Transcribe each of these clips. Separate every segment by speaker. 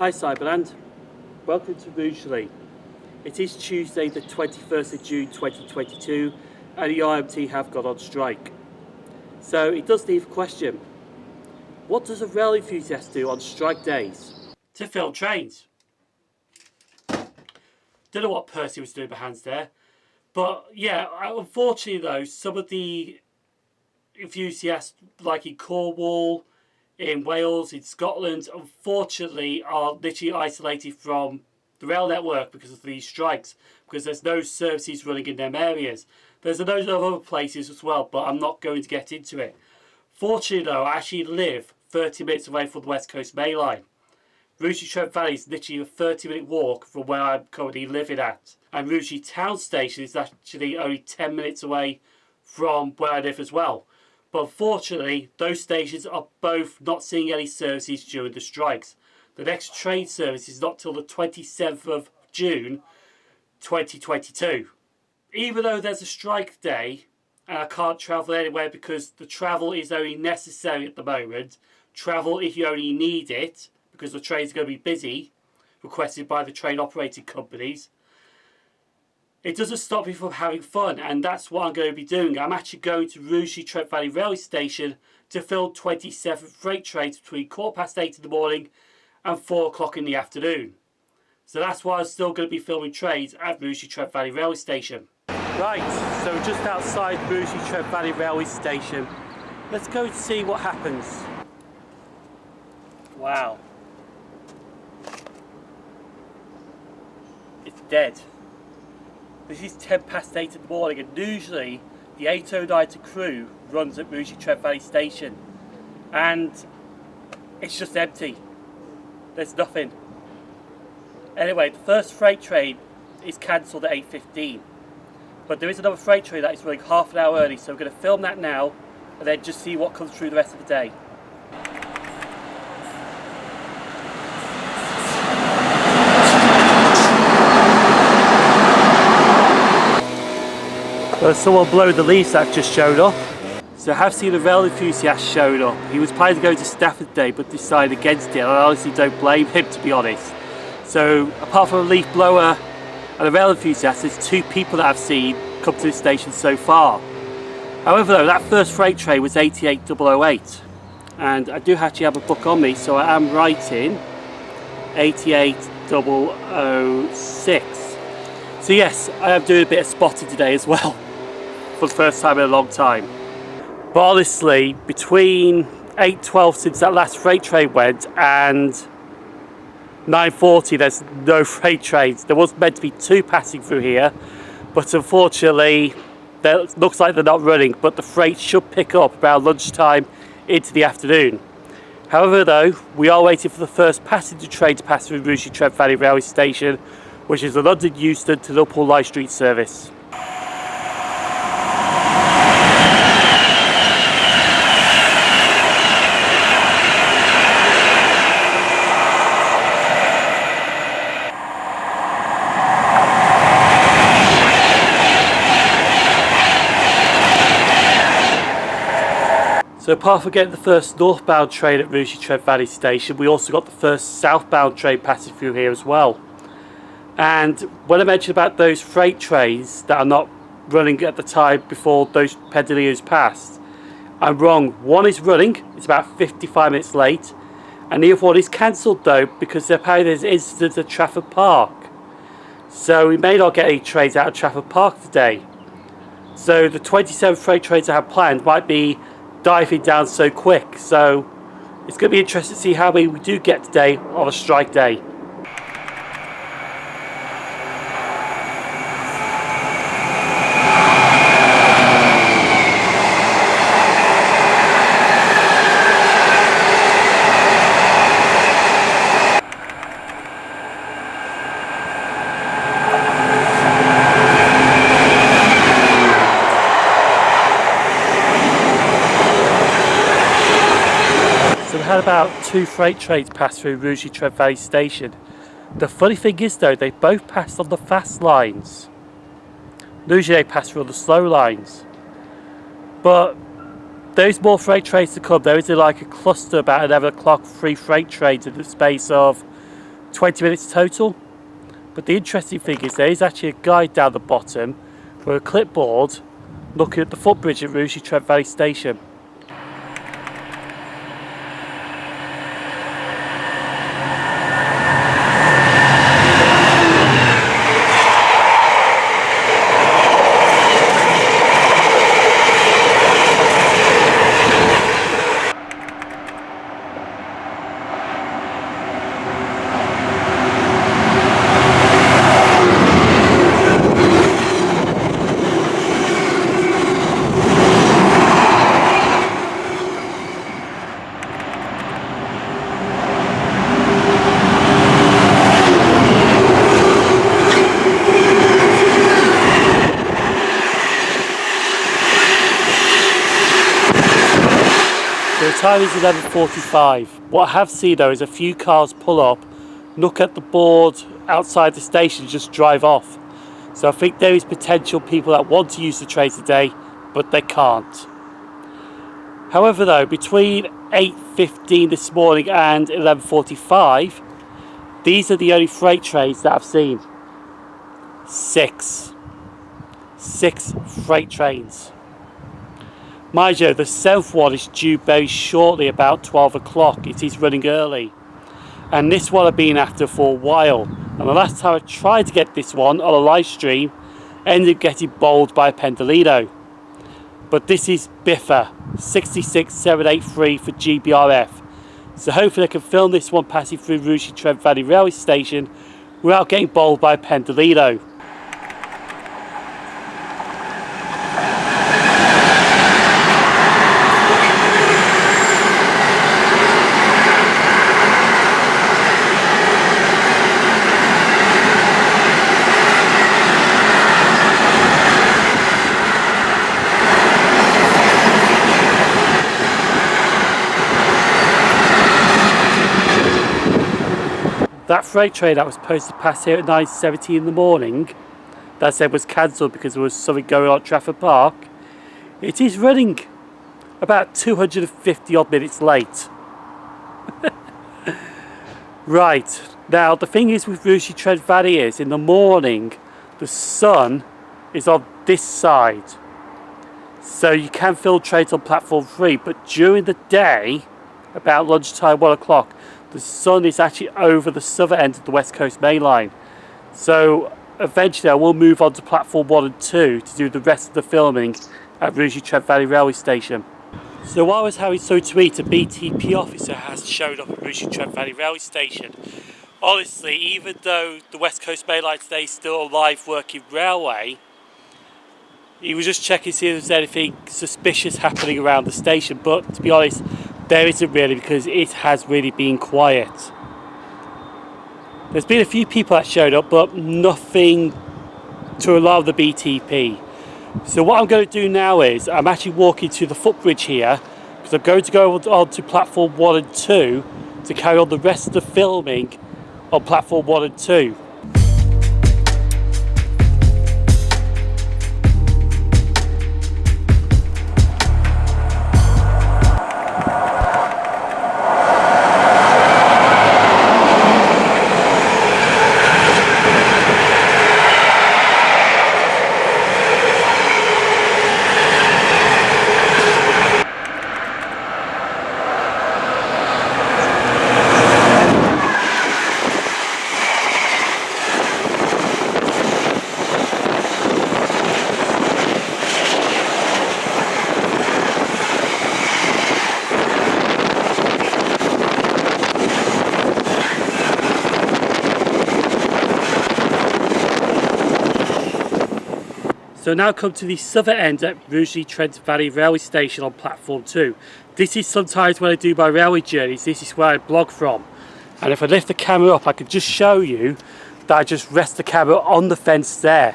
Speaker 1: Hi Cyberland, welcome to Rugeley. It is Tuesday the 21st of June 2022 and the IMT have gone on strike. So it does leave a question. What does a rail enthusiast do on strike days? To film trains. Don't know what Percy was doing behind there. But yeah, unfortunately though, some of the enthusiasts like in Cornwall, in Wales, in Scotland, unfortunately are literally isolated from the rail network because of these strikes, because there's no services running in them areas. There's a load of other places as well, but I'm not going to get into it. Fortunately though, I actually live 30 minutes away from the West Coast Main Line. Rugeley Trent Valley is literally a 30-minute walk from where I'm currently living at. And Rugeley Town Station is actually only 10 minutes away from where I live as well. But unfortunately, those stations are both not seeing any services during the strikes. The next train service is not till the 27th of June 2022. Even though there's a strike day and I can't travel anywhere because the travel is only necessary at the moment, travel if you only need it because the trains are going to be busy, requested by the train operating companies, it doesn't stop me from having fun, and that's what I'm going to be doing. I'm actually going to Rugeley Trent Valley Railway Station to film 27 freight trains between 8:15 in the morning and 4 o'clock in the afternoon. So that's why I'm still going to be filming trains at Rugeley Trent Valley Railway Station. Right, so just outside Rugeley Trent Valley Railway Station. Let's go and see what happens. Wow. It's dead. This is 8:10 in the morning, and usually the 8:09 crew runs at Rugeley Trent Valley Station, and it's just empty. There's nothing. Anyway, the first freight train is cancelled at 8:15, but there is another freight train that is running half an hour early, so we're going to film that now and then just see what comes through the rest of the day. Someone blowing the leaves that just showed up. So I have seen a rail enthusiast showed up. He was planning to go to Stafford today but decided against it, and I honestly don't blame him, to be honest. So apart from a leaf blower and a rail enthusiast, there's two people that I've seen come to the station so far. However though, that first freight train was 88008 and I do actually have a book on me, so I am writing 88006. So yes, I am doing a bit of spotting today as well, for the first time in a long time. But honestly, between 8:12 since that last freight train went and 9:40 there's no freight trains. There was meant to be two passing through here, but unfortunately it looks like they're not running, but the freight should pick up around lunchtime into the afternoon. However though, we are waiting for the first passenger train to pass through Rugeley Trent Valley Railway Station, which is the London Euston to Liverpool Light Street service. So apart from getting the first northbound train at Rugeley Trent Valley Station, we also got the first southbound train passing through here as well. And when I mentioned about those freight trains that are not running at the time before those Pedaliers passed, I'm wrong. One is running, it's about 55 minutes late, and the other one is cancelled though because apparently there's an incident at Trafford Park. So we may not get any trains out of Trafford Park today. So the 27 freight trains I have planned might be diving down so quick. So it's going to be interesting to see how many we do get today on a strike day. Had about two freight trains pass through Rugeley Trent Valley Station. The funny thing is though, they both passed on the fast lines. Usually they pass through on the slow lines. But there's more freight trains to come. There is like a cluster about 11 o'clock, 3 freight trains in the space of 20 minutes total. But the interesting thing is there is actually a guide down the bottom with a clipboard looking at the footbridge at Rugeley Trent Valley station. The time is 11:45. What I have seen though is a few cars pull up, look at the board outside the station and just drive off. So I think there is potential people that want to use the train today, but they can't. However though, between 8:15 this morning and 11:45, these are the only freight trains that I've seen. Six freight trains. Mind you, the south one is due very shortly, about 12 o'clock. It is running early. And this one I've been after for a while. And the last time I tried to get this one on a live stream, ended up getting bowled by a Pendolino. But this is Biffa 66783 for GBRF. So hopefully I can film this one passing through Rugeley Trent Valley Railway Station without getting bowled by a Pendolino. That freight train that was supposed to pass here at 9:17 in the morning, that said was cancelled because there was something going on at Trafford Park, it is running about 250 odd minutes late. Right, now the thing is with Rugeley Trent Valley is in the morning the sun is on this side. So you can fill trains on platform 3, but during the day, about lunchtime, 1 o'clock, the sun is actually over the southern end of the West Coast Main Line. So eventually I will move on to platform 1 and 2 to do the rest of the filming at Rugeley Trent Valley Railway Station. So while I was having something to eat, a BTP officer has showed up at Rugeley Trent Valley Railway Station. Honestly, even though the West Coast Main Line today is still a live working railway, he was just checking to see if there's anything suspicious happening around the station, but to be honest, there isn't really, because it has really been quiet. There's been a few people that showed up, but nothing to alarm the BTP. So what I'm going to do now is, I'm actually walking to the footbridge here, because I'm going to go on to platform 1 and 2 to carry on the rest of the filming on platform 1 and 2. So now come to the southern end at Rugeley Trent Valley Railway Station on platform 2. This is sometimes when I do my railway journeys, this is where I blog from. And if I lift the camera up, I can just show you that I just rest the camera on the fence there.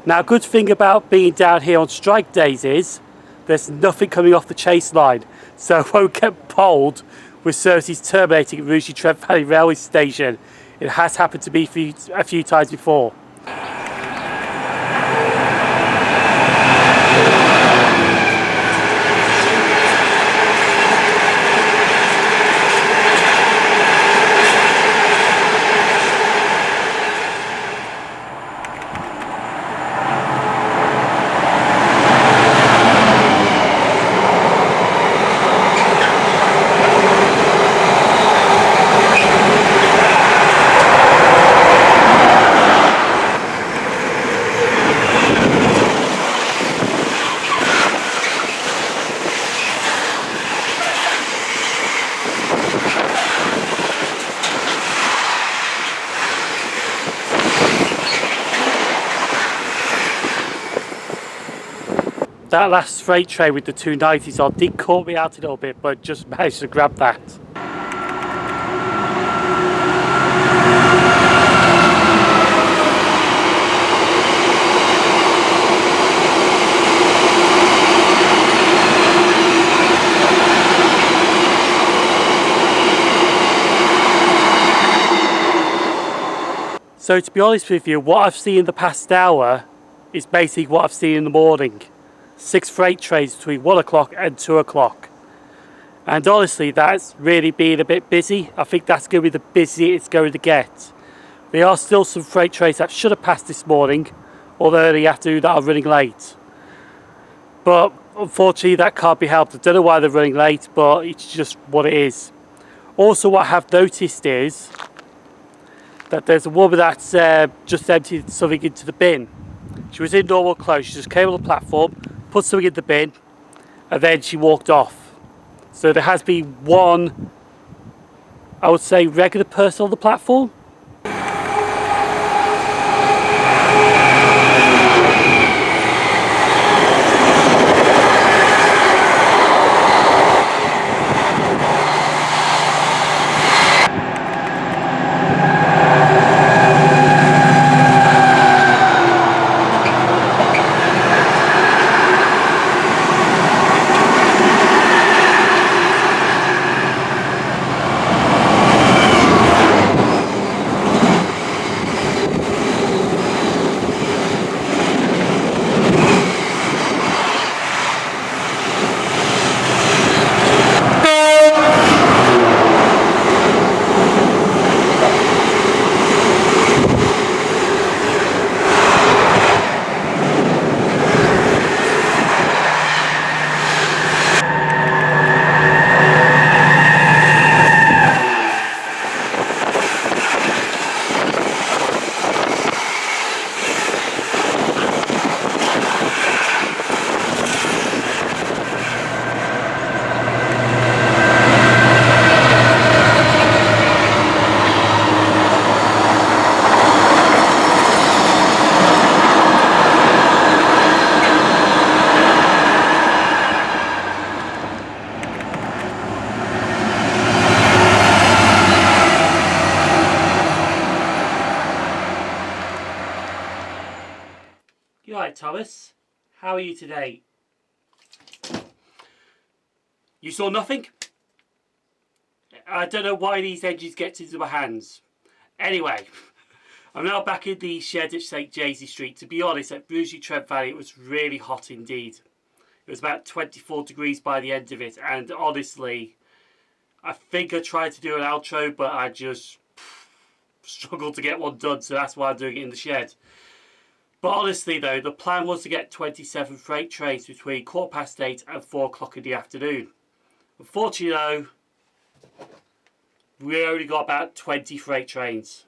Speaker 1: Now, a good thing about being down here on strike days is there's nothing coming off the chase line, so I won't get bowled with services terminating at Rugeley Trent Valley Railway Station. It has happened to me a few times before. That last freight train with the 290s on did caught me out a little bit, but just managed to grab that. So to be honest with you, what I've seen in the past hour is basically what I've seen in the morning. 6 freight trains between 1 o'clock and 2 o'clock. And honestly, that's really been a bit busy. I think that's going to be the busiest it's going to get. There are still some freight trains that should have passed this morning, or early afternoon, that are running late. But unfortunately, that can't be helped. I don't know why they're running late, but it's just what it is. Also, what I have noticed is that there's a woman that's just emptied something into the bin. She was in normal clothes. She just came on the platform, put something in the bin, and then she walked off. So there has been one, I would say, regular person on the platform. You alright, Thomas? How are you today? You saw nothing? I don't know why these engines get into my hands. Anyway, I'm now back in the shed at St Jasey Street. To be honest, at Rugeley Trent Valley it was really hot indeed. It was about 24 degrees by the end of it, and honestly, I think I tried to do an outro, but I just struggled to get one done, so that's why I'm doing it in the shed. But honestly though, the plan was to get 27 freight trains between 8:15 and 4 o'clock in the afternoon. Unfortunately though, we only got about 20 freight trains.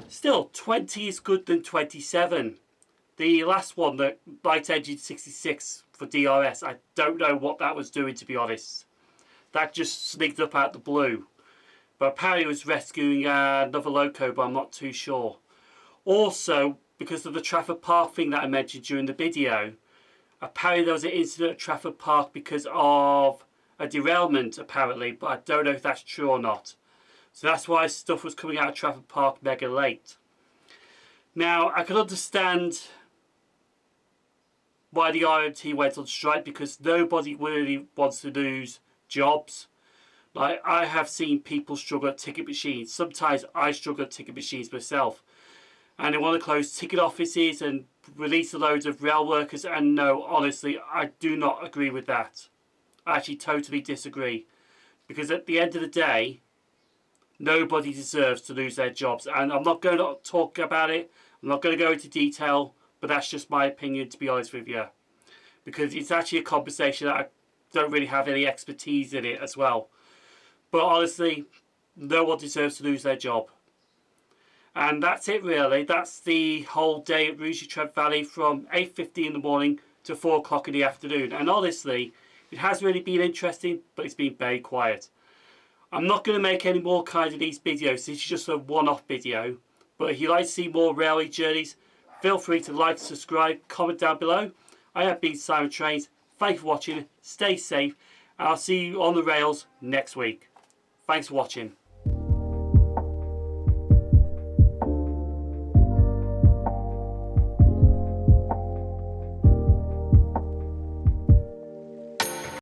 Speaker 1: Still, 20 is good than 27. The last one, the light engine 66 for DRS, I don't know what that was doing, to be honest. That just sneaked up out the blue. But apparently it was rescuing another loco, but I'm not too sure. Also, because of the Trafford Park thing that I mentioned during the video, apparently there was an incident at Trafford Park because of a derailment, apparently, but I don't know if that's true or not. So that's why stuff was coming out of Trafford Park mega late. Now, I can understand why the RMT went on strike, because nobody really wants to lose jobs. Like, I have seen people struggle at ticket machines. Sometimes I struggle at ticket machines myself. And they want to close ticket offices and release a load of rail workers. And no, honestly, I do not agree with that. I actually totally disagree. Because at the end of the day, nobody deserves to lose their jobs. And I'm not going to talk about it. I'm not going to go into detail. But that's just my opinion, to be honest with you. Because it's actually a conversation that I don't really have any expertise in it as well. But honestly, no one deserves to lose their job. And that's it really. That's the whole day at Rugeley Trent Valley from 8:50 in the morning to 4 o'clock in the afternoon. And honestly, it has really been interesting, but it's been very quiet. I'm not going to make any more kind of these videos. This is just a one-off video. But if you'd like to see more railway journeys, Feel free to like, subscribe, comment down below. I have been SimOnTrains. Thank you for watching. Stay safe. And I'll see you on the rails next week. Thanks for watching.